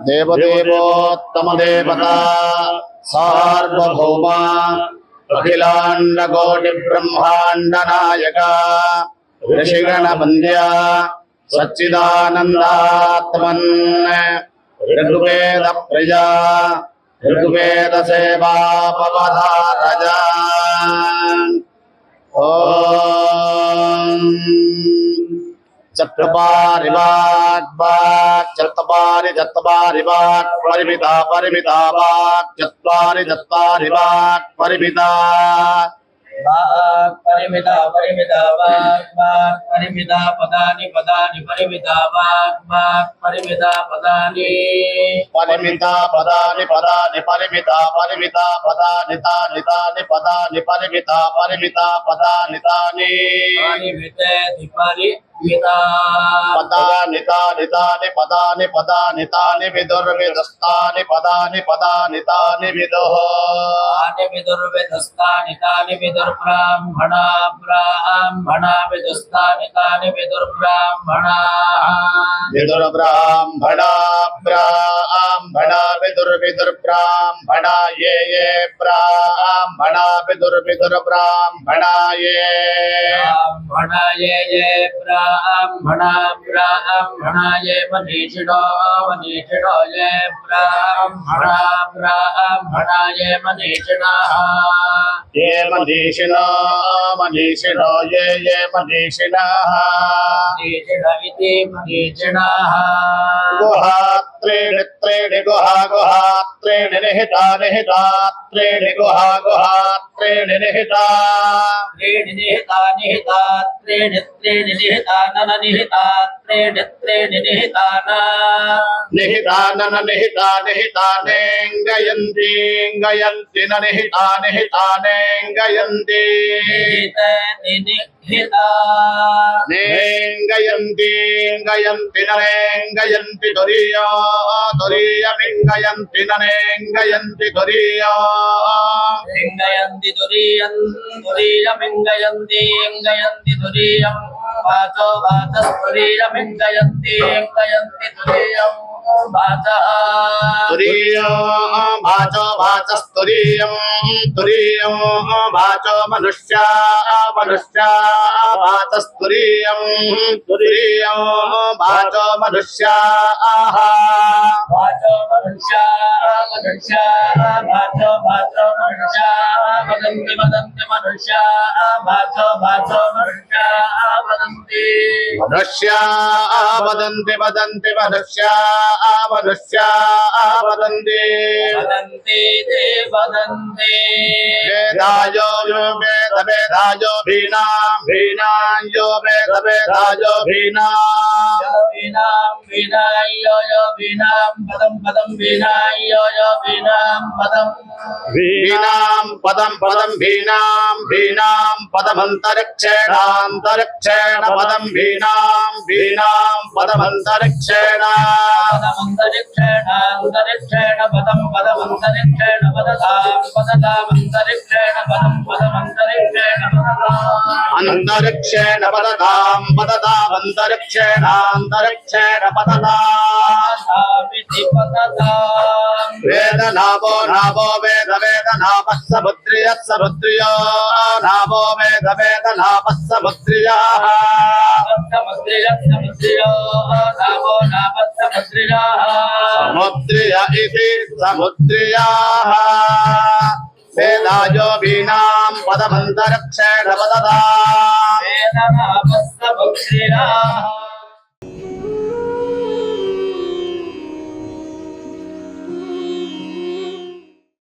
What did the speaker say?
देवदेवोत्तम देवता सार्वभौम अखिलांड कोटि ब्रह्मांड नायक ऋषिगण वंद्य सच्चिदानंदात्मन् ऋग्वेद प्रजा ऋग्वेद सेवा पवधारजा ओम चत्वारि वाक् वाक् चत्वारि चत्वारि वाक् परिमिता परिमिता वाक् चत्वारि चत्वारि वाक् परिमिता वाक् परिमिता परिमिता वाक् वाक् परिमिता पदानि पदानि परिमिता वाक् वाक् परिमिता पदानि परिमिता पदानि पदानि परिमिता परिमिता पदानि तानि तानि पदानि परिमिता परिमिता पदानि तानि परिमितेति परिमिता पदानि तानि तानि पदानि पदानि तानि विदुर्विदस्तानि पदानि पदानि तानि विदुः तानि विदुर्विदस्तानि तानि विदुर्ब्राह्मणा ब्राह्मणा विदुस्तानि तानि विदुर्ब्राह्मणा विदुर्ब्राह्मणा ब्राह्मणा विदुर्विदुर्ब्राह्मणा ये ब्राह्मणा विदुर्विदुर्ब्राह्मणा ये ब्राह्मणा ये ब्राह्मणा ब्राह्मणा ये मनीषिणो मनीषिणो ये ब्राह्मणा ब्राह्मणा ये मनीषिणः ये मनीषिणो मनीषिणो ये मनीषिणः मनीषिण इति मनीषिणः गुहात्रेणि त्रीणि गुहा गुहात्रेणि निहिता निहिता त्रीणि गुहा गुहात्रेणि निहिता त्रीणि निहिता निहिता त्रीणि त्रीणि निहिता नन निहिता त्रीणि त्रीणि निहिता न निहिता नन निहिता निहिता नेङ्गयन्ति गयन्ति न निहिता निहिता नेङ्गयन्ति निहिता नेङ्गयन्ति गयन्ति न नेङ्गयन्ति तुरीया तुरीयमिङ्गयन्ति न नेङ्गयन्ति तुरीया इंगयन्ति तुरीयं तुरीयमिङ्गयन्ति इंगयन्ति तुरीयं वाचो वाचस्तुरीयमिङ्गयन्ति इंगयन्ति तुरीयं वाचः तुरीयो वाचो वाचस्तुरीयं तुरीयो वाचो मनुष्या मनुष्या वाचस्तुरीयं तुरीयो वाचो मनुष्या वाचो मनुष्या मनुष्या वाचो वाचो मनुष्या वदन्ति वदन्ति मनुष्या वाचो वाचो मनुष्या वदन्ति मनुष्या वदन्ति वदन्ति मनुष्या मनुष्या वदन्ति वदन्ति ते वदन्ति वेदायो यो वेद वेदायो भीनां भीनां यो वेद वेदायो भीनां वीणां वीणायो वीणां पदं पदं वीणायो वीणां पदं भीनां पदं पदं भीनां भीनां पदमन्तरिक्षेणान्तरिक्षेण पदं भीनां भीनां पदमन्तरिक्षेण पदमन्तरिक्षेणान्तरिक्षेण पदं पदमन्तरिक्षेण पदतां पदतामन्तरिक्षेण पदं पदमन्तरिक्षेण अन्तरिक्षेण पदतां पदतामन्तरिक्षेणान्तरिक्षेण पदतामिति पदतां वेद नाभो नाभो वेद वेद नाभः समुद्रियः समुद्रियो नाभो वेद वेद नाभः समुद्रियः समुद्रियो नाभो नाभः समुद्रियः समुद्रिय इति समुद्रियाः वेदायो भीनां पदमन्तरिक्षेण पदता वेद नाभः समुद्रियः